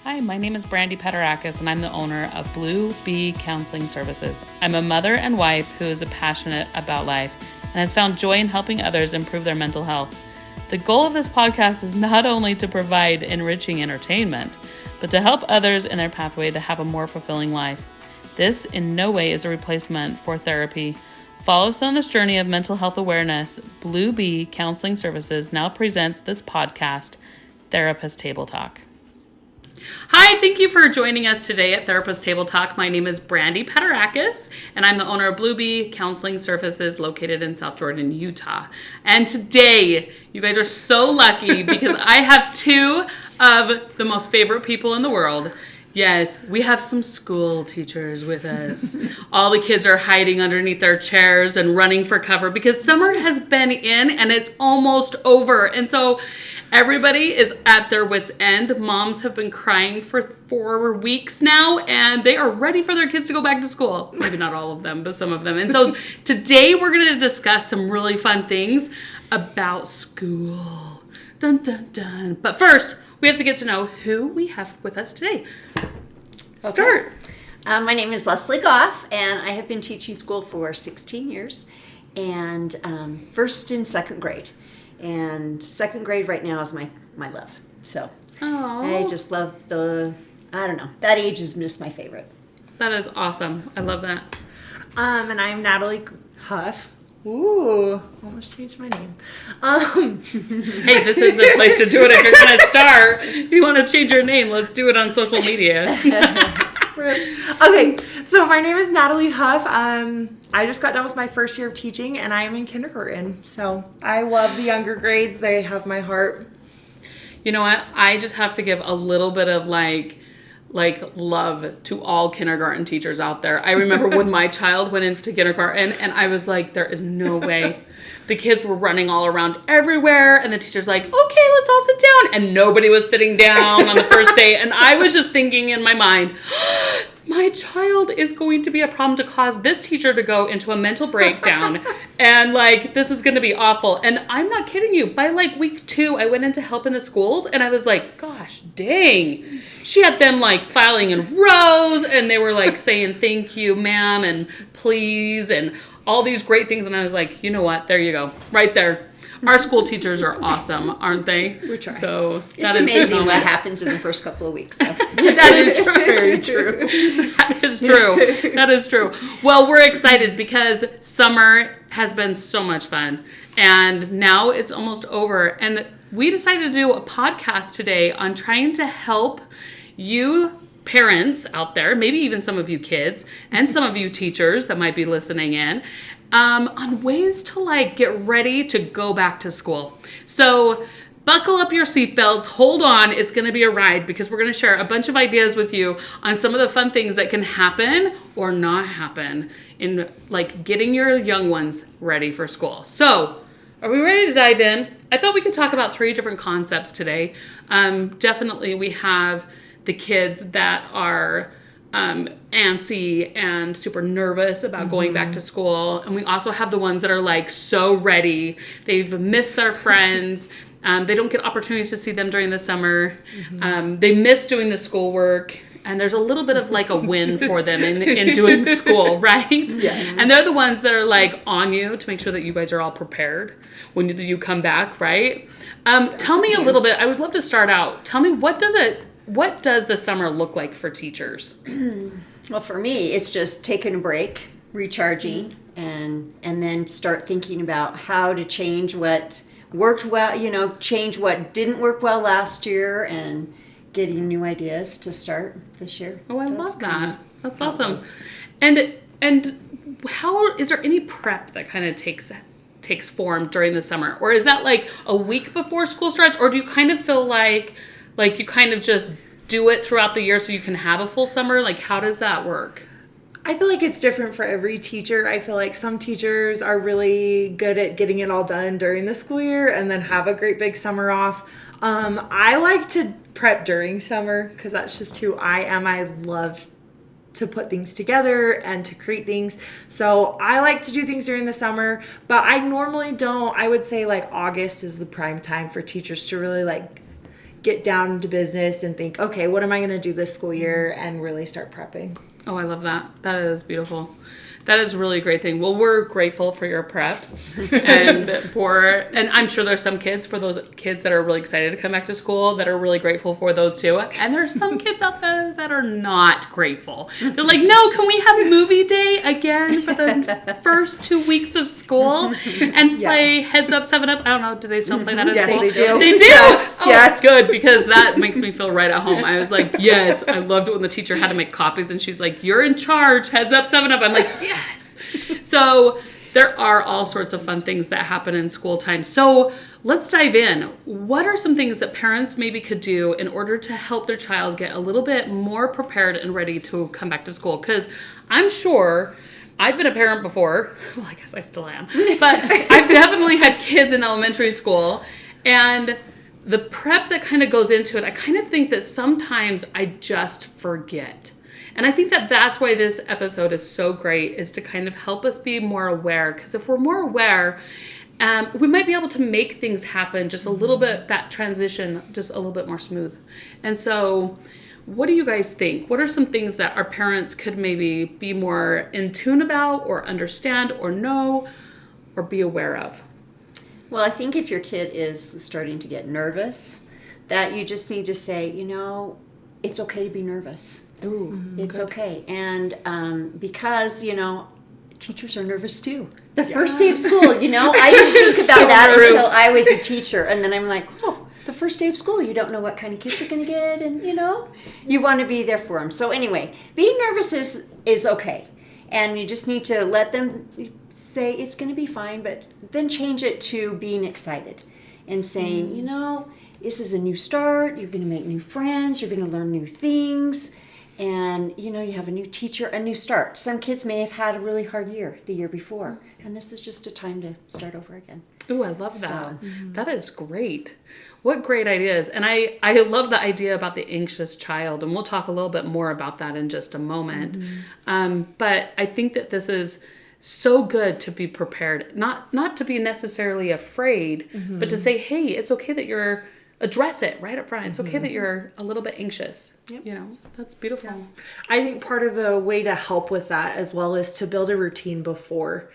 Hi, my name is Brandie Paterakis, and I'm the owner of Blue Bee Counseling Services. I'm a mother and wife who is passionate about life and has found joy in helping others improve their mental health. The goal of this podcast is not only to provide enriching entertainment, but to help others in their pathway to have a more fulfilling life. This in no way is a replacement for therapy. Follow us on this journey of mental health awareness. Blue Bee Counseling Services now presents this podcast, Therapist Table Talk. Hi, thank you for joining us today at Therapist Table Talk. My name is Brandie Paterakis, and I'm the owner of Blue Bee Counseling Services located in South Jordan, Utah. And today, you guys are so lucky because I have two of the most favorite people in the world. Yes, we have some school teachers with us. All the kids are hiding underneath their chairs and running for cover because summer has been in and it's almost over. And so everybody is at their wits' end. Moms have been crying for 4 weeks now, and they are ready for their kids to go back to school. Maybe not all of them, but some of them. And so today we're going to discuss some really fun things about school. Dun, dun, dun. But first, we have to get to know who we have with us today. Start. My name is Leslie Goff, and I have been teaching school for 16 years, and first and second grade. And second grade right now is my love. So I just love that age is just my favorite. That is awesome. I love that. And I'm Natalie Huff. Ooh, almost changed my name. Hey, this is the place to do it if you're going to start. If you want to change your name, let's do it on social media. Okay, so my name is Natalie Huff. I just got done with my first year of teaching, and I am in kindergarten. So I love the younger grades. They have my heart. You know what? I just have to give a little bit of like love to all kindergarten teachers out there. I remember when my child went into kindergarten and I was like, there is no way. The kids were running all around everywhere and the teacher's like, okay, let's all sit down. And nobody was sitting down on the first day. And I was just thinking in my mind, my child is going to be a problem to cause this teacher to go into a mental breakdown. And this is going to be awful. And I'm not kidding you. By week 2, I went in to help in the schools and I was like, gosh, dang. She had them filing in rows and they were saying thank you, ma'am, and please, and all these great things. And I was like, you know what? There you go. Right there. Our school teachers are awesome, aren't they? We try. So it's amazing what happens in the first couple of weeks. That is true. Very true. That is true. That is true. Well, we're excited because summer has been so much fun. And now it's almost over. And we decided to do a podcast today on trying to help you parents out there, maybe even some of you kids and some of you teachers that might be listening in, on ways to get ready to go back to school. So buckle up your seatbelts, hold on, it's going to be a ride because we're going to share a bunch of ideas with you on some of the fun things that can happen or not happen in getting your young ones ready for school. So are we ready to dive in? I thought we could talk about 3 different concepts today. Definitely we have the kids that are antsy and super nervous about going back to school. And we also have the ones that are so ready. They've missed their friends. They don't get opportunities to see them during the summer. They miss doing the schoolwork. And there's a little bit of a win for them in doing school, right? Yes. And they're the ones that are on you to make sure that you guys are all prepared when you come back, right? Tell me a little bit. I would love to start out. Tell me, what does the summer look like for teachers? Well, for me, it's just taking a break, recharging, and then start thinking about how to change what worked well, change what didn't work well last year, and getting new ideas to start this year. Oh, I love that. That's awesome. And how is there any prep that kind of takes form during the summer? Or is that a week before school starts? Or do you kind of feel like you kind of just do it throughout the year so you can have a full summer? How does that work? I feel like it's different for every teacher. I feel like some teachers are really good at getting it all done during the school year and then have a great big summer off. I like to prep during summer because that's just who I am. I love to put things together and to create things. So I like to do things during the summer, but I normally don't. I would say August is the prime time for teachers to really get down to business and think, okay, what am I going to do this school year, and really start prepping. Oh, I love that. That is beautiful. That is really a great thing. Well, we're grateful for your preps and I'm sure there's some kids, for those kids that are really excited to come back to school, that are really grateful for those too. And there's some kids out there that are not grateful. They're like, no, can we have movie day again for the first 2 weeks of school and play Heads Up, 7 Up? I don't know. Do they still play that at school? Yes, they do. They do? Yes, Oh, yes. Good, because that makes me feel right at home. I was like, yes. I loved it when the teacher had to make copies and she's like, you're in charge. Heads Up, 7 Up. I'm like, yes. So there are all sorts of fun things that happen in school time. So let's dive in. What are some things that parents maybe could do in order to help their child get a little bit more prepared and ready to come back to school? Because I'm sure I've been a parent before. Well, I guess I still am. But I've definitely had kids in elementary school. And the prep that kind of goes into it, I kind of think that sometimes I just forget. And I think that that's why this episode is so great, is to kind of help us be more aware. Because if we're more aware, we might be able to make things happen just a little bit, that transition just a little bit more smooth. And so what do you guys think? What are some things that our parents could maybe be more in tune about, or understand, or know, or be aware of? Well, I think if your kid is starting to get nervous, that you just need to say, it's okay to be nervous. Ooh, it's okay. And because, teachers are nervous too. The first day of school, I didn't think about that until I was a teacher. And then I'm like, the first day of school, you don't know what kind of kids you're going to get. And, you want to be there for them. So anyway, being nervous is okay. And you just need to let them say it's going to be fine, but then change it to being excited and saying, this is a new start. You're going to make new friends. You're going to learn new things. And, you have a new teacher, a new start. Some kids may have had a really hard year the year before. And this is just a time to start over again. Oh, I love that. That is great. What great ideas. And I love the idea about the anxious child. And we'll talk a little bit more about that in just a moment. But I think that this is so good to be prepared. Not to be necessarily afraid, but to say, hey, it's okay that you're... address it right up front. It's okay that you're a little bit anxious. Yep. That's beautiful. Yeah. I think part of the way to help with that as well is to build a routine before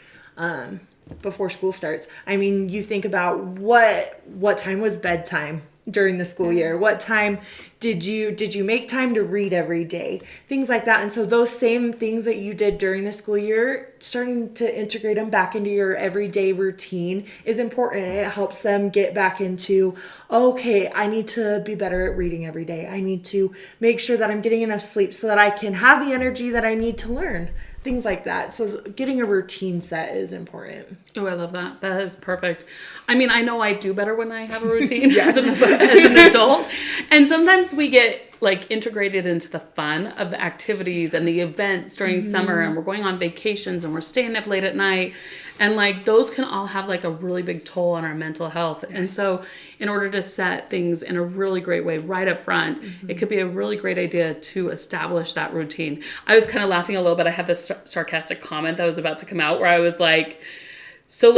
school starts. I mean, you think about what time was bedtime during the school year? What time did you make time to read every day? Things like that. And so those same things that you did during the school year, starting to integrate them back into your everyday routine is important. It helps them get back into, okay, I need to be better at reading every day. I need to make sure that I'm getting enough sleep so that I can have the energy that I need to learn. Things like that. So getting a routine set is important. Oh, I love that. That is perfect. I mean, I know I do better when I have a routine as an adult. And sometimes we get integrated into the fun of the activities and the events during summer, and we're going on vacations and we're staying up late at night. And those can all have a really big toll on our mental health. Yes. And so in order to set things in a really great way right up front, it could be a really great idea to establish that routine. I was kind of laughing a little bit. I had this sarcastic comment that was about to come out where I was like, so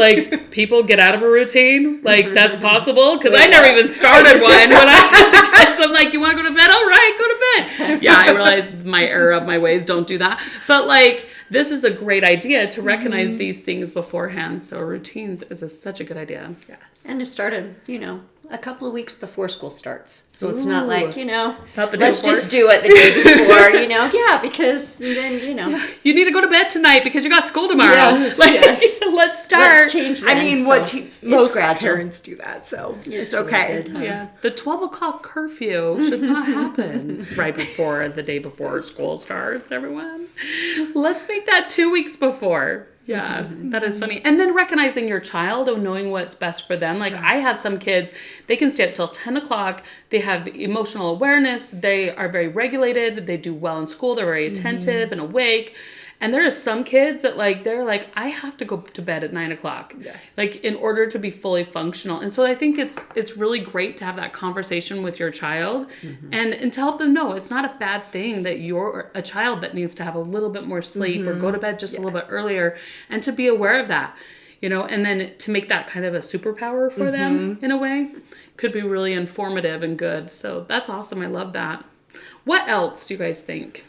people get out of a routine? That's possible? Because I never even started one when I had kids. I'm like, you want to go to bed? All right, go to bed. Yeah, I realized my error of my ways, don't do that. But this is a great idea to recognize these things beforehand. So routines is such a good idea. Yeah. And to start a couple of weeks before school starts. So it's not let's just do it the day before, because then, Yeah. You need to go to bed tonight because you got school tomorrow. Yes, let's start. Let's change that. I mean, most parents do that, so it's okay. Good, huh? Yeah. The 12 o'clock curfew should not happen right before the day before school starts, everyone. Let's make that 2 weeks before. Yeah, that is funny. And then recognizing your child and knowing what's best for them. I have some kids, they can stay up till 10 o'clock. They have emotional awareness. They are very regulated. They do well in school. They're very attentive and awake. And there are some kids that they're like, I have to go to bed at 9 o'clock, in order to be fully functional. And so I think it's really great to have that conversation with your child and to help them know it's not a bad thing that you're a child that needs to have a little bit more sleep or go to bed just a little bit earlier, and to be aware of that. and then to make that kind of a superpower for them in a way could be really informative and good. So that's awesome. I love that. What else do you guys think?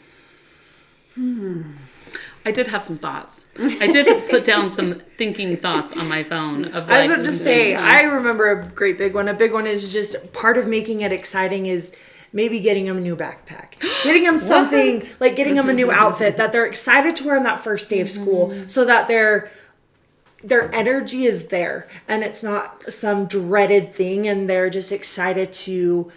I did have some thoughts. I did put down some thinking thoughts on my phone. Of I was about to say, I remember a great big one. A big one is just part of making it exciting is maybe getting them a new backpack. Getting them something, like getting them a new outfit that they're excited to wear on that first day of school so that their energy is there and it's not some dreaded thing and they're just excited to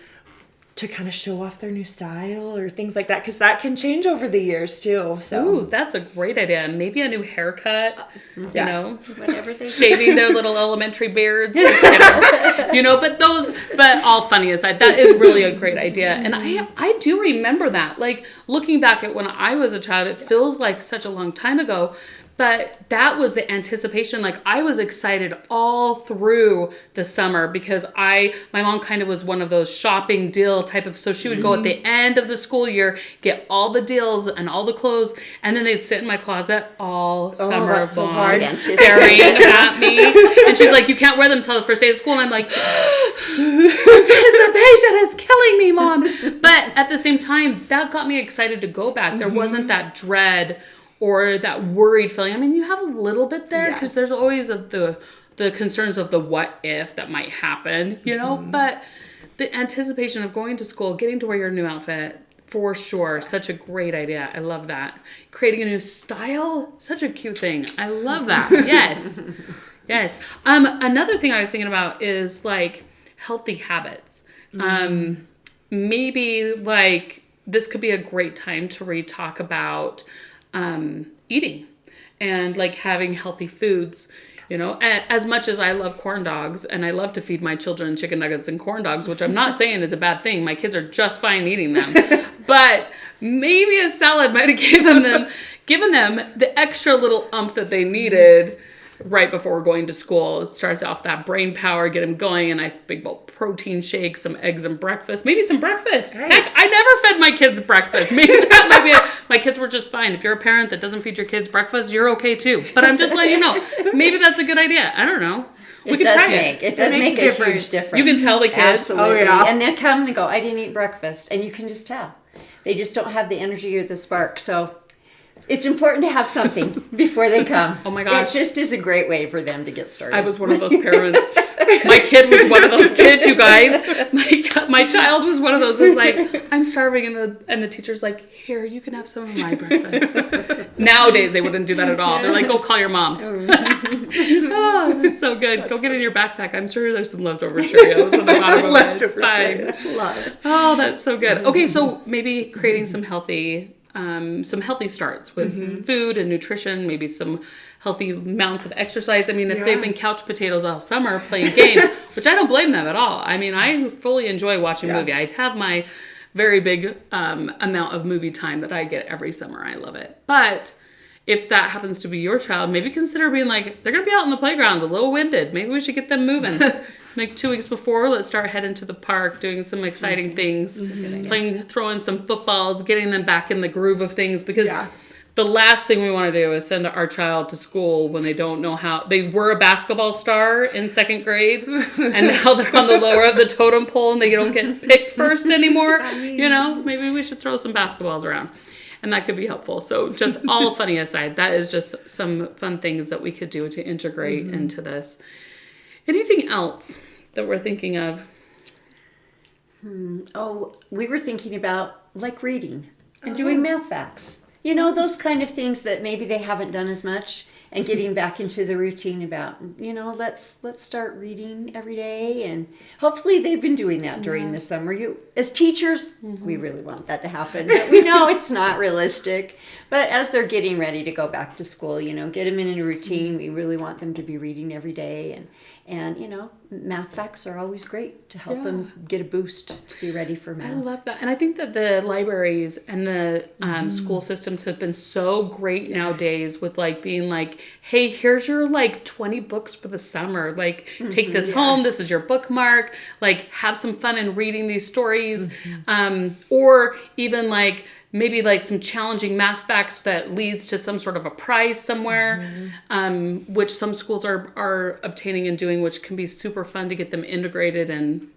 kind of show off their new style or things like that, because that can change over the years too. So ooh, that's a great idea. Maybe a new haircut, whatever they shaving their little elementary beards, but all funny aside, that is really a great idea. And I do remember that, like looking back at when I was a child, it feels like such a long time ago. But that was the anticipation. Like I was excited all through the summer because my mom kind of was one of those shopping deal type of, so she would go at the end of the school year, get all the deals and all the clothes, and then they'd sit in my closet all summer long, staring at me. And she's like, you can't wear them till the first day of school. And I'm like, anticipation is killing me, Mom. But at the same time, that got me excited to go back. There wasn't that dread or that worried feeling. I mean, you have a little bit there because there's always the concerns of the what if that might happen, but the anticipation of going to school, getting to wear your new outfit, for sure. Such a great idea. I love that. Creating a new style, such a cute thing. I love that. Yes. Yes. Another thing I was thinking about is like healthy habits. Maybe like this could be a great time to re-talk about eating and like having healthy foods, as much as I love corn dogs and I love to feed my children chicken nuggets and corn dogs, which I'm not saying is a bad thing. My kids are just fine eating them, but maybe a salad might have given them the extra little that they needed right before going to school. It starts off that brain power, get them going, a nice big bowl of protein shake, some eggs and breakfast, maybe some breakfast. Right. Heck, I never fed my kids breakfast. Maybe that might be it. My kids were just fine. If you're a parent that doesn't feed your kids breakfast, you're okay too. But I'm just letting you know, maybe that's a good idea. I don't know. It does make a huge difference. You can tell the kids. Absolutely. Oh, yeah. And they come and they go, I didn't eat breakfast. And you can just tell. They just don't have the energy or the spark. So it's important to have something before they come. Oh my gosh. It just is a great way for them to get started. I was one of those parents. My kid was one of those kids, you guys. My child was one of those who's like, I'm starving, and the teacher's like, here, you can have some of my breakfast. Nowadays, they wouldn't do that at all. They're like, go call your mom. Oh, that's so good. Go get in your backpack. I'm sure there's some leftover Cheerios in the bottom of it. It's fine. Oh, that's so good. Okay, so maybe creating some healthy starts with food and nutrition, maybe some healthy amounts of exercise. I mean, if they've been couch potatoes all summer playing games, which I don't blame them at all. I mean, I fully enjoy watching a movie. I have my very big amount of movie time that I get every summer. I love it. But if that happens to be your child, maybe consider being like, they're going to be out in the playground, a little winded. Maybe we should get them moving. Like 2 weeks before, let's start heading to the park, doing some exciting things, throwing some footballs, getting them back in the groove of things. Because the last thing we want to do is send our child to school when they don't know how. They were a basketball star in second grade, and now they're on the lower of the totem pole and they don't get picked first anymore. Maybe we should throw some basketballs around. And that could be helpful. So just all funny aside, that is just some fun things that we could do to integrate into this. Anything else that we're thinking of? Oh, we were thinking about like reading and doing math facts. Those kind of things that maybe they haven't done as much, and getting back into the routine about, let's start reading every day. And hopefully they've been doing that during the summer. As teachers, we really want that to happen. But we know it's not realistic. But as they're getting ready to go back to school, get them in a routine. We really want them to be reading every day. And math facts are always great to help them get a boost to be ready for math. I love that. And I think that the libraries and the school systems have been so great nowadays with like being like, hey, here's your like 20 books for the summer. Like take this home. This is your bookmark. Like have some fun in reading these stories. Or even like maybe like some challenging math facts that leads to some sort of a prize somewhere, which some schools are obtaining and doing, which can be super fun to get them integrated and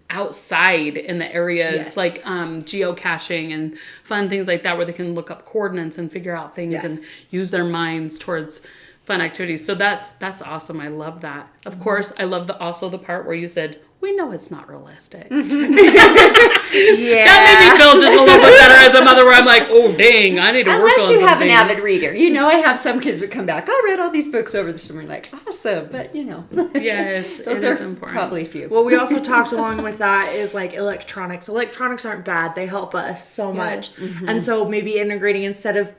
outside in the areas, like geocaching and fun things like that, where they can look up coordinates and figure out things and use their minds towards fun activities. So that's awesome. I love that. Of course, I love also the part where you said, we know it's not realistic. That made me feel just a little bit better as a mother, where I'm like, oh, dang, I need to work on Unless you some have things. an avid reader. You know, I have some kids that come back, I read all these books over the summer, like, awesome. But, you know. Yes, those it is are important. probably few. Well, we also talked along with that is like electronics. Electronics aren't bad. They help us so much. And so maybe integrating, instead of,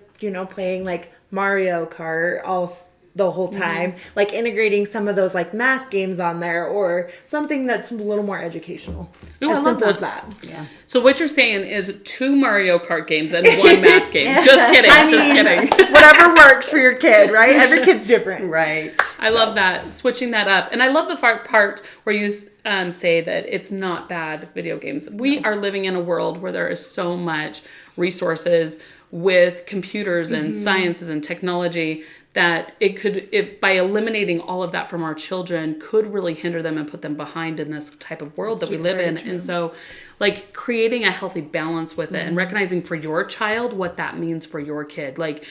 playing like Mario Kart the whole time, like integrating some of those like math games on there, or something that's a little more educational. Ooh, as simple as that. that. Yeah. So what you're saying is 2 Mario Kart games and 1 math game. Just kidding. Just kidding. Whatever works for your kid, right? Every kid's different. Right. I love that, switching that up. And I love the part where you say that it's not bad video games. We are living in a world where there is so much resources with computers and sciences and technology that it could, if by eliminating all of that from our children, could really hinder them and put them behind in this type of world that we live in. And so like creating a healthy balance with it and recognizing for your child what that means for your kid. Like,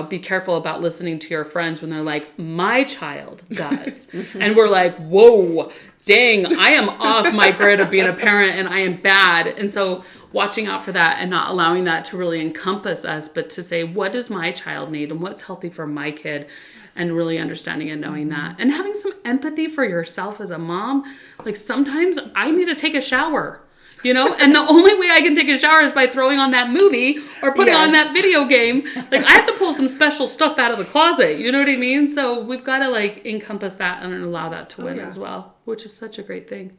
be careful about listening to your friends when they're like, my child does. And we're like, whoa, dang, I am off my grid of being a parent and I am bad. And so watching out for that and not allowing that to really encompass us, but to say, what does my child need and what's healthy for my kid? And really understanding and knowing that. And having some empathy for yourself as a mom. Like sometimes I need to take a shower. And the only way I can take a shower is by throwing on that movie or putting on that video game. Like I have to pull some special stuff out of the closet. You know what I mean? So we've got to like encompass that and allow that to win as well, which is such a great thing.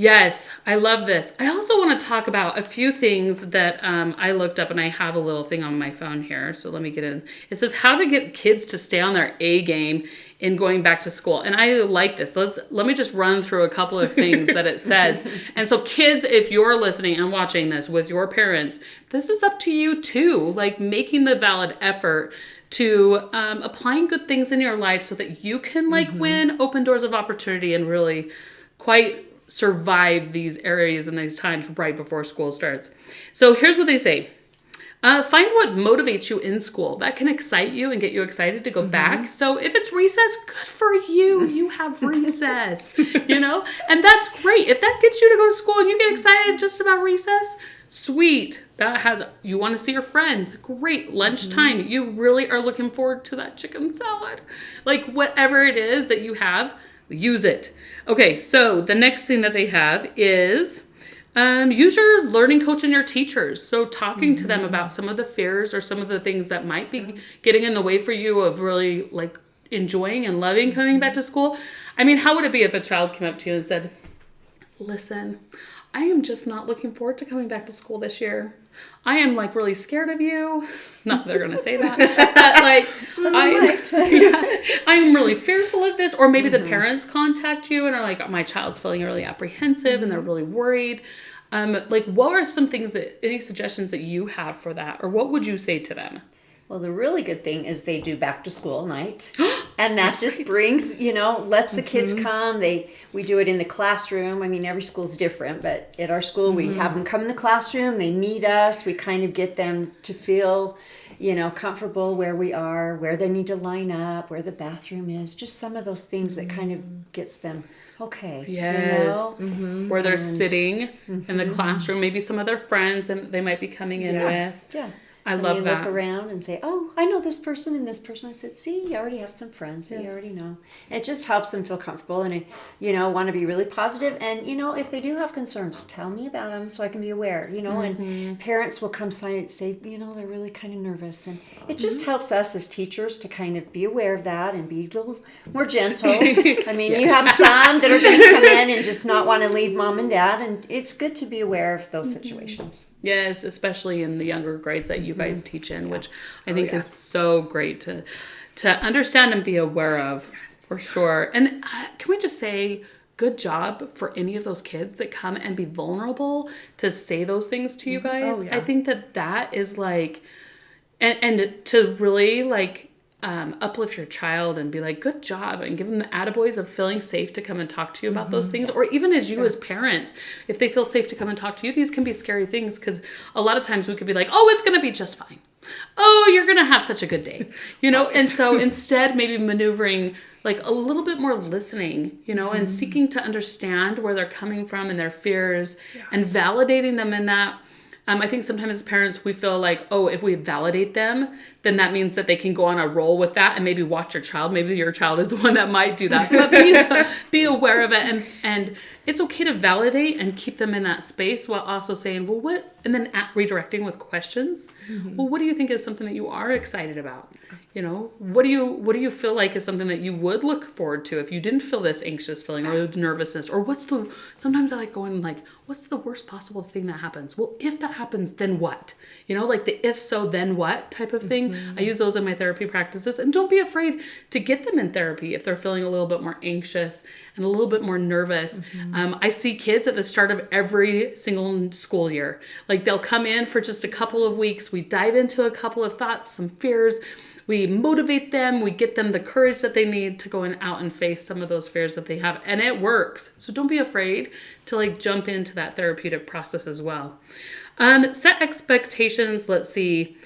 Yes, I love this. I also want to talk about a few things that I looked up, and I have a little thing on my phone here. So let me get in. It says how to get kids to stay on their A game in going back to school. And I like this. Let me just run through a couple of things that it says. And so kids, if you're listening and watching this with your parents, this is up to you too. Like making the valid effort to applying good things in your life so that you can like win, open doors of opportunity, and really quite survive these areas and these times right before school starts. So here's what they say. Find what motivates you in school. That can excite you and get you excited to go back. So if it's recess, good for you. You have recess, and that's great. If that gets you to go to school and you get excited just about recess, sweet. You want to see your friends. Great. Lunchtime. You really are looking forward to that chicken salad. Like whatever it is that you have, use it. Okay, so the next thing that they have is use your learning coach and your teachers. So talking to them about some of the fears or some of the things that might be getting in the way for you of really like enjoying and loving coming back to school. I mean, how would it be if a child came up to you and said, listen, I am just not looking forward to coming back to school this year. I am like really scared of you. Not that they're going to say that, but like I'm really fearful of this. Or maybe the parents contact you and are like, my child's feeling really apprehensive and they're really worried. Like what are some things any suggestions that you have for that? Or what would you say to them? Well, the really good thing is they do back to school night. And that just brings, lets the kids come. We do it in the classroom. I mean, every school's different, but at our school, we have them come in the classroom. They meet us. We kind of get them to feel, comfortable where we are, where they need to line up, where the bathroom is. Just some of those things that kind of gets them, okay. Yes. Where they're sitting in the classroom. Maybe some of their friends that they might be coming in with. Yeah. I love that. Look around and say, oh, I know this person and this person. I said, see, you already have some friends that you already know. And it just helps them feel comfortable and, want to be really positive. And, if they do have concerns, tell me about them so I can be aware, and parents will come and say, they're really kind of nervous. And it just helps us as teachers to kind of be aware of that and be a little more gentle. I mean, you have some that are going to come in and just not want to leave mom and dad. And it's good to be aware of those situations. Yes, especially in the younger grades that you guys teach in, which I think is so great to understand and be aware of, for sure. And can we just say, good job for any of those kids that come and be vulnerable to say those things to you guys. I think that is like, and to really like, uplift your child and be like, good job, and give them the attaboys of feeling safe to come and talk to you about those things. Or even as you as parents, if they feel safe to come and talk to you, these can be scary things, because a lot of times we could be like, oh, it's going to be just fine. Oh, you're going to have such a good day, and so instead maybe maneuvering like a little bit more listening, and seeking to understand where they're coming from and their fears, and validating them in that. I think sometimes as parents, we feel like, oh, if we validate them, then that means that they can go on a roll with that and maybe watch your child. Maybe your child is the one that might do that. But be aware of it. And it's okay to validate and keep them in that space while also saying, well, what? And then redirecting with questions. Well, what do you think is something that you are excited about? What do you feel like is something that you would look forward to if you didn't feel this anxious feeling or nervousness? Or sometimes I like going like, what's the worst possible thing that happens? Well, if that happens, then what? Like the if so, then what type of thing. I use those in my therapy practices. And don't be afraid to get them in therapy if they're feeling a little bit more anxious and a little bit more nervous. I see kids at the start of every single school year. Like they'll come in for just a couple of weeks. We dive into a couple of thoughts, some fears. We motivate them. We get them the courage that they need to go out and face some of those fears that they have. And it works. So don't be afraid to like jump into that therapeutic process as well. Set expectations. Let's see.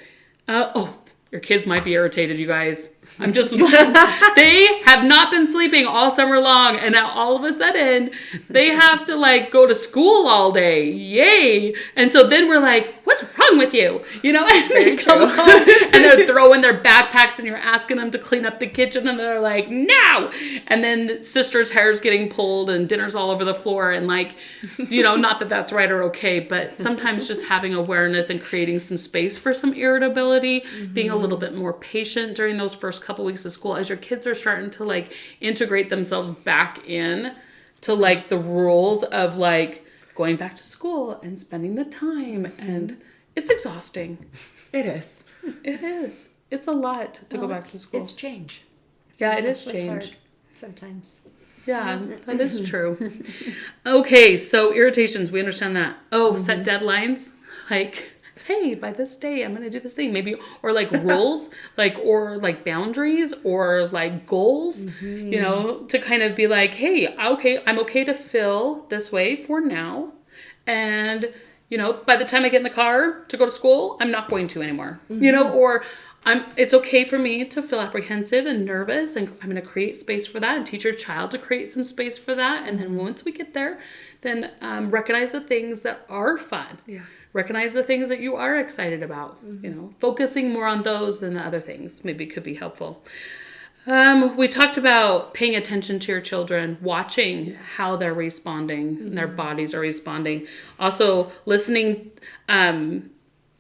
Your kids might be irritated, you guys. I'm just, they have not been sleeping all summer long. And now all of a sudden they have to like go to school all day. Yay. And so then we're like, what's wrong with you? And they come home and they're throwing their backpacks and you're asking them to clean up the kitchen and they're like, no. And then sister's hair's getting pulled and dinner's all over the floor. And like, not that that's right or okay, but sometimes just having awareness and creating some space for some irritability, being a little bit more patient during those first couple weeks of school as your kids are starting to like integrate themselves back in to like the rules of like going back to school and spending the time. And it's exhausting. It is. It is. It's a lot to go back to school. It's change. Yeah, it is It's change. hard sometimes. Yeah, that is true. Okay, so irritations, we understand that. Set deadlines. Like, hey, by this day, I'm going to do this thing. Maybe, or like rules, or boundaries or like goals, to kind of be like, hey, okay, I'm okay to feel this way for now. And, by the time I get in the car to go to school, I'm not going to anymore, or it's okay for me to feel apprehensive and nervous, and I'm going to create space for that and teach your child to create some space for that. And then once we get there, then recognize the things that are fun. Yeah. Recognize the things that you are excited about. Focusing more on those than the other things maybe could be helpful. We talked about paying attention to your children, watching how they're responding and their bodies are responding. Also listening, having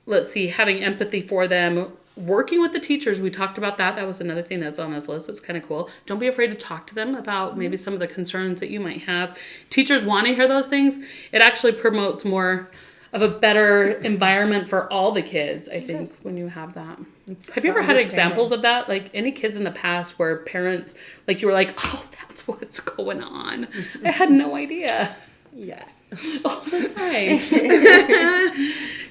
empathy for them. Working with the teachers, we talked about that. That was another thing that's on this list. It's kind of cool. Don't be afraid to talk to them about maybe some of the concerns that you might have. Teachers want to hear those things. It actually promotes more of a better environment for all the kids, I think, when you have that. Have you ever had examples of that? Like any kids in the past where parents, like you were like, oh, that's what's going on. I had no idea. Yeah. All the time.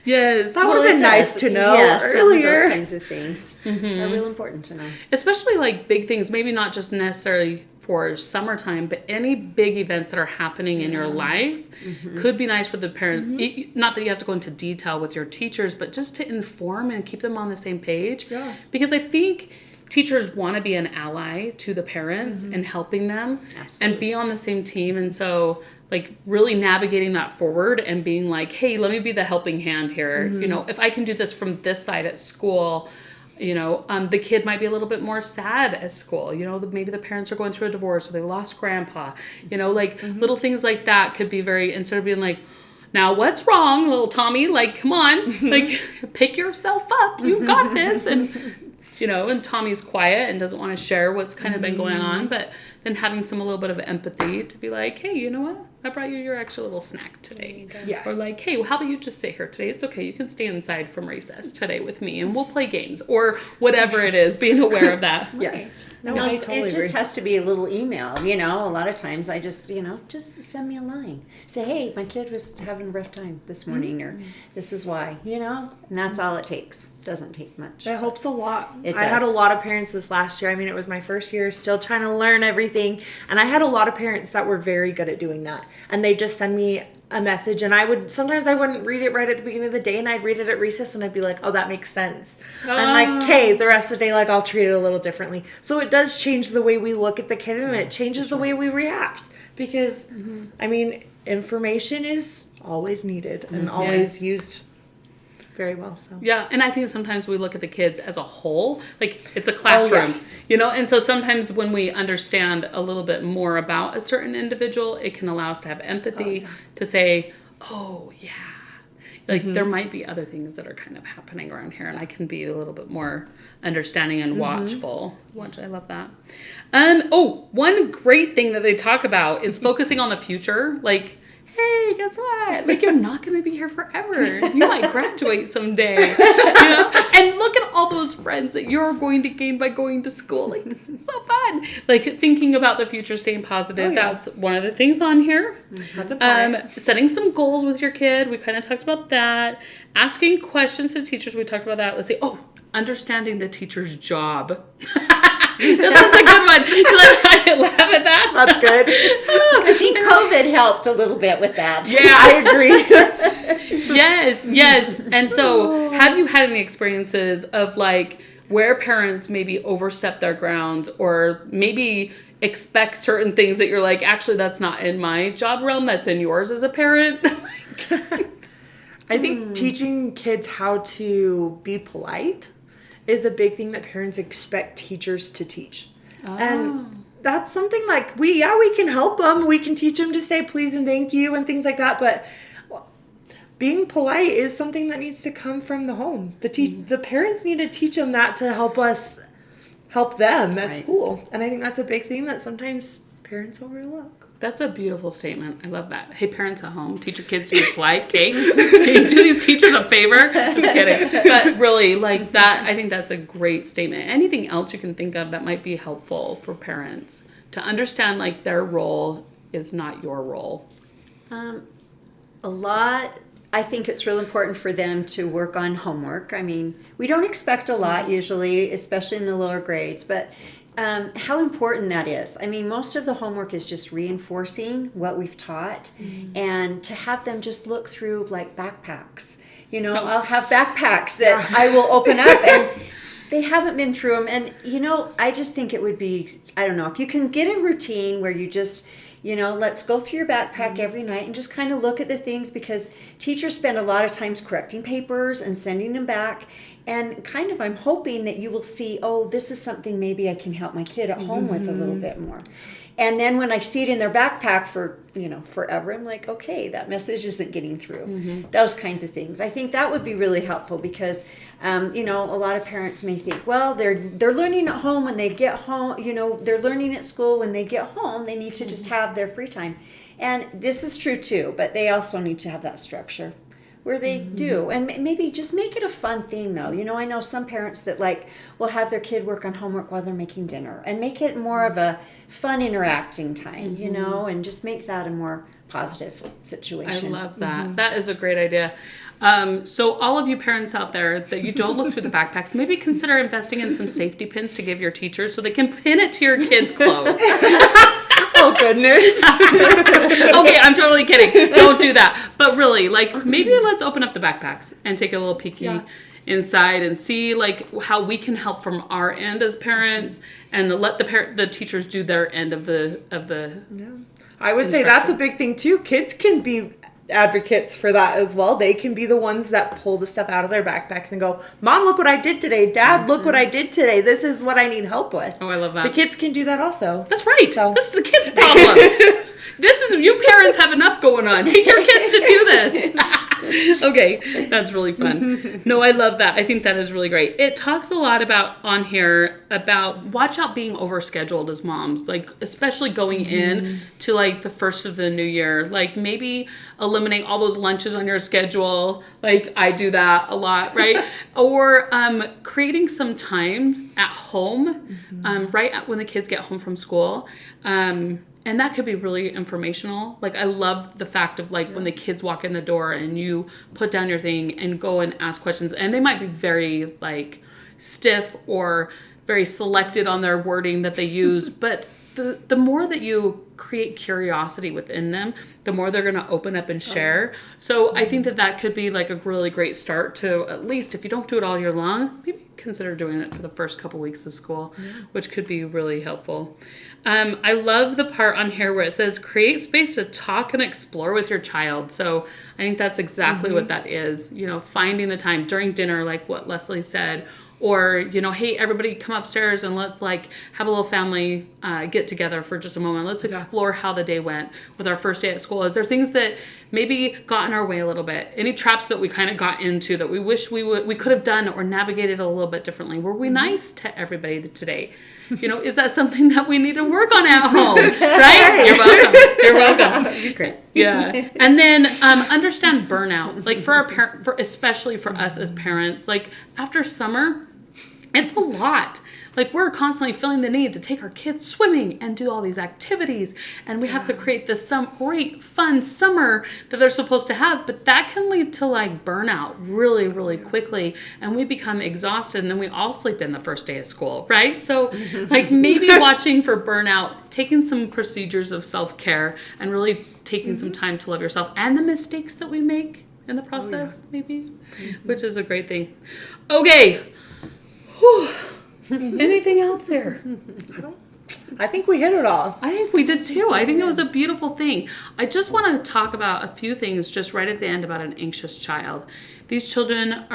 Yes. That would have been nice to know earlier. Those kinds of things are real important to know. Especially like big things, maybe not just necessarily for summertime, but any big events that are happening in your life could be nice for the parents. Not that you have to go into detail with your teachers, but just to inform and keep them on the same page. Yeah. Because I think teachers want to be an ally to the parents and helping them and be on the same team. And so like really navigating that forward and being like, hey, let me be the helping hand here. If I can do this from this side at school, the kid might be a little bit more sad at school. Maybe the parents are going through a divorce or they lost grandpa. Little things like that could be very, instead of being like, now what's wrong, little Tommy? Like, come on, like pick yourself up. You got this. And Tommy's quiet and doesn't want to share what's kind of been going on. But then having a little bit of empathy to be like, hey, you know what? I brought you your extra little snack today. Yes. Or like, hey, well, how about you just sit here today? It's okay. You can stay inside from recess today with me and we'll play games or whatever it is, being aware of that. Yes. No, No, I totally it agree. just has to be a little email. A lot of times I just, just send me a line. Say, hey, my kid was having a rough time this morning, or this is why, and that's all it takes. Doesn't take much. That helps a lot. It I had a does. lot of parents this last year. I mean, it was my first year, still trying to learn everything. And I had a lot of parents that were very good at doing that. And they just send me a message, and sometimes I wouldn't read it right at the beginning of the day, and I'd read it at recess, and I'd be like, oh, that makes sense. And like, okay, the rest of the day, like, I'll treat it a little differently. So it does change the way we look at the kid, and it changes the way we react. Because, I mean, information is always needed and always used very well. So Yeah, and I think sometimes we look at the kids as a whole, like it's a classroom, yes. And so sometimes when we understand a little bit more about a certain individual, it can allow us to have empathy to say, oh yeah, like there might be other things that are kind of happening around here, and I can be a little bit more understanding and watchful. I love that. One great thing that they talk about is focusing on the future, like, hey, guess what? Like, you're not going to be here forever. You might graduate someday. And look at all those friends that you're going to gain by going to school. Like, this is so fun. Like, thinking about the future, staying positive. That's one of the things on here. that's important. Setting some goals with your kid. We kind of talked about that. Asking questions to teachers. We talked about that. Let's see. Understanding the teacher's job. This one's a good one. I laugh at that. That's good. I think COVID helped a little bit with that. Yeah, I agree. Yes. And so, have you had any experiences of like where parents maybe overstep their grounds or maybe expect certain things that you're like, actually, that's not in my job realm, that's in yours as a parent? I think teaching kids how to be polite is a big thing that parents expect teachers to teach. And that's something like we can help them. We can teach them to say please and thank you and things like that. But being polite is something that needs to come from the home. The parents need to teach them that to help us help them at school. And I think that's a big thing that sometimes parents overlook. That's a beautiful statement. I love that. Hey, parents at home, teach your kids to be polite, okay? Can you do these teachers a favor? Just kidding. But really, like that, I think that's a great statement. Anything else you can think of that might be helpful for parents to understand, like, their role is not your role? I think it's real important for them to work on homework. I mean, we don't expect a lot usually, especially in the lower grades, but how important that is. I mean, most of the homework is just reinforcing what we've taught, and to have them just look through like backpacks. I'll have backpacks that I will open up and they haven't been through them. And, I just think it would be, I don't know, if you can get a routine where you just, let's go through your backpack every night and just kind of look at the things, because teachers spend a lot of times correcting papers and sending them back. And kind of I'm hoping that you will see, this is something maybe I can help my kid at home with a little bit more. And then when I see it in their backpack for, forever, I'm like, okay, that message isn't getting through. Those kinds of things. I think that would be really helpful because, a lot of parents may think, well, they're learning at home when they get home, they're learning at school when they get home. They need to just have their free time. And this is true too, but they also need to have that structure where they do. And maybe just make it a fun thing though. I know some parents that will have their kid work on homework while they're making dinner and make it more of a fun interacting time, and just make that a more positive situation. I love that. That is a great idea. So all of you parents out there that you don't look through the backpacks, maybe consider investing in some safety pins to give your teachers so they can pin it to your kids' clothes. Oh, goodness. Okay, I'm totally kidding. Don't do that. But really, maybe let's open up the backpacks and take a little peeky inside and see, how we can help from our end as parents and let the teachers do their end of the I would say that's a big thing, too. Kids can be advocates for that as well. They can be the ones that pull the stuff out of their backpacks and go, Mom, look what I did today. Dad, look what I did today. This is what I need help with. Oh, I love that. The kids can do that also. That's right. So. This is the kids' problem. You parents have enough going on. Teach your kids to do this. Okay, that's really fun. No, I love that. I think that is really great. It talks a lot about on here about watch out being overscheduled as moms, like especially going in to like the first of the new year. Like maybe eliminate all those lunches on your schedule. Like I do that a lot, right? Or creating some time at home, right when the kids get home from school. And that could be really informational. Like I love the fact of like when the kids walk in the door and you put down your thing and go and ask questions, and they might be very like stiff or very selected on their wording that they use, but the more that you create curiosity within them, the more they're going to open up and share. So I think that could be like a really great start to, at least if you don't do it all year long, maybe consider doing it for the first couple weeks of school, which could be really helpful. I love the part on here where it says create space to talk and explore with your child. So I think that's exactly what that is, you know, finding the time during dinner, like what Leslie said, or, you know, hey, everybody come upstairs and let's like have a little family get together for just a moment. Let's explore how the day went with our first day at school. Is there things that maybe got in our way a little bit? Any traps that we kind of got into that we wish we could have done or navigated a little bit differently? Were we nice to everybody today? You know, is that something that we need to work on at home? Right? You're welcome. You're welcome. You're great. Yeah. And then understand burnout. Like for our especially for us as parents, like after summer, it's a lot. Like we're constantly feeling the need to take our kids swimming and do all these activities, and we have to create this some great fun summer that they're supposed to have, but that can lead to like burnout really, really quickly, and we become exhausted, and then we all sleep in the first day of school, right? So like maybe watching for burnout, taking some procedures of self-care, and really taking some time to love yourself and the mistakes that we make in the process, maybe, which is a great thing. Okay. Whew. Anything else here? I think we hit it all. I think we did too. I think it was a beautiful thing. I just want to talk about a few things just right at the end about an anxious child. These children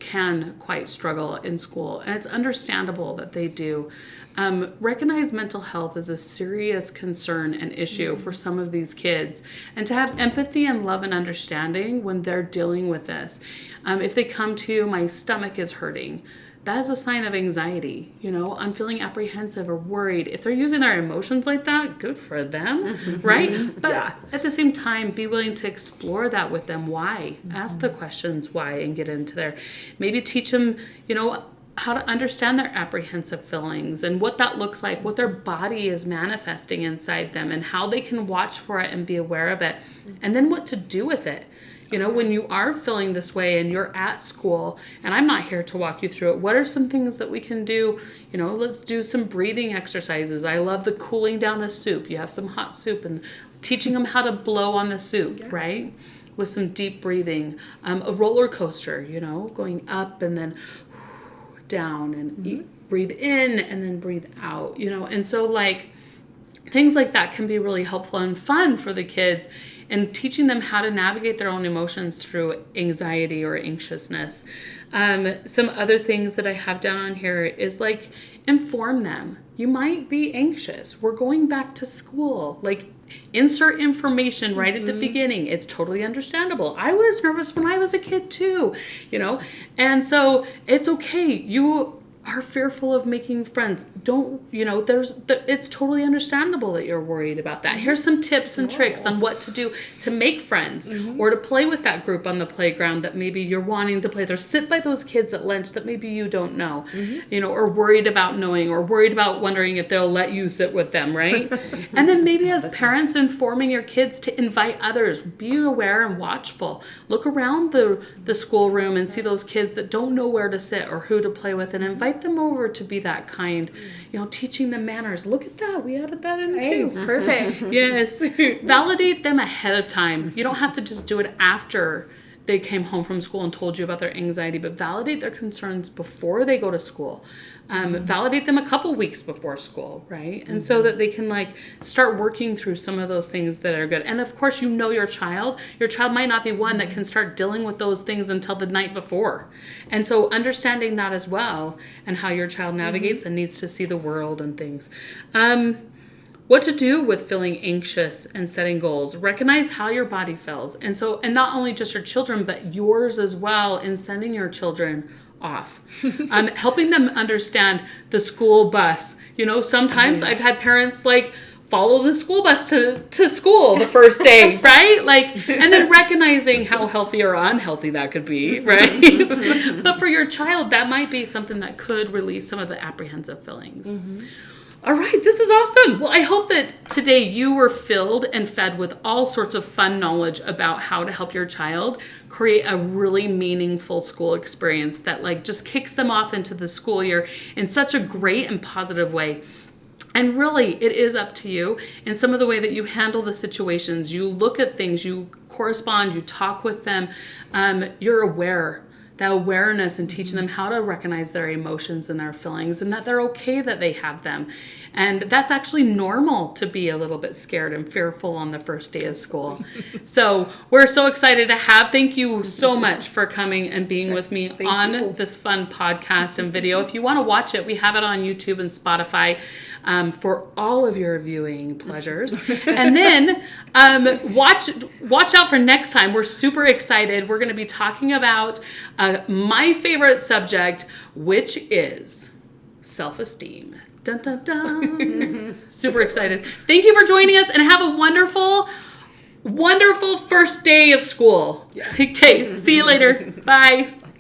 can quite struggle in school, and it's understandable that they do. Recognize mental health as a serious concern and issue for some of these kids, and to have empathy and love and understanding when they're dealing with this. If they come to you, my stomach is hurting, that is a sign of anxiety. You know, I'm feeling apprehensive or worried. If they're using their emotions like that, good for them, right? But at the same time, be willing to explore that with them. Why? Ask the questions why and get into there. Maybe teach them, you know, how to understand their apprehensive feelings and what that looks like, what their body is manifesting inside them, and how they can watch for it and be aware of it, and then what to do with it. You know, when you are feeling this way and you're at school, and I'm not here to walk you through it, what are some things that we can do? You know, let's do some breathing exercises. I love the cooling down the soup. You have some hot soup and teaching them how to blow on the soup, right? With some deep breathing. A roller coaster, you know, going up and then down, and breathe in and then breathe out, you know. And so like things like that can be really helpful and fun for the kids, and teaching them how to navigate their own emotions through anxiety or anxiousness. Some other things that I have down on here is like inform them. You might be anxious. We're going back to school. Like insert information right at the beginning. It's totally understandable. I was nervous when I was a kid too, you know, and so it's okay. You are fearful of making friends. Don't, you know, it's totally understandable that you're worried about that. Here's some tips and tricks on what to do to make friends or to play with that group on the playground that maybe you're wanting to play with, or sit by those kids at lunch that maybe you don't know, you know, or worried about knowing, or worried about wondering if they'll let you sit with them, right? And then maybe as parents informing your kids to invite others, be aware and watchful. Look around the schoolroom and see those kids that don't know where to sit or who to play with, and invite them over to be that kind, you know, teaching them manners. Look at that. We added that in too. Perfect. Yes. Validate them ahead of time. You don't have to just do it after they came home from school and told you about their anxiety, but validate their concerns before they go to school. Validate them a couple weeks before school, right? And so that they can like start working through some of those things that are good. And of course, you know your child might not be one that can start dealing with those things until the night before. And so understanding that as well, and how your child navigates and needs to see the world and things. What to do with feeling anxious and setting goals. Recognize how your body feels. And not only just your children, but yours as well in sending your children off. Helping them understand the school bus. You know, sometimes I've had parents like follow the school bus to school the first day, right? Like, and then recognizing how healthy or unhealthy that could be, right? But for your child, that might be something that could release some of the apprehensive feelings. All right, this is awesome. Well, I hope that today you were filled and fed with all sorts of fun knowledge about how to help your child create a really meaningful school experience that like just kicks them off into the school year in such a great and positive way. And really, it is up to you in some of the way that you handle the situations. You look at things, you correspond, you talk with them, you're aware. That awareness and teaching them how to recognize their emotions and their feelings and that they're okay that they have them. And that's actually normal to be a little bit scared and fearful on the first day of school. So we're so excited to thank you so much for coming and being with me on this fun podcast and video. If you want to watch it, we have it on YouTube and Spotify for all of your viewing pleasures. And then watch out for next time. We're super excited. We're going to be talking about my favorite subject, which is self-esteem. Dun, dun, dun. Super excited. Thank you for joining us and have a wonderful, wonderful first day of school. Yes. Okay, see you later. Bye.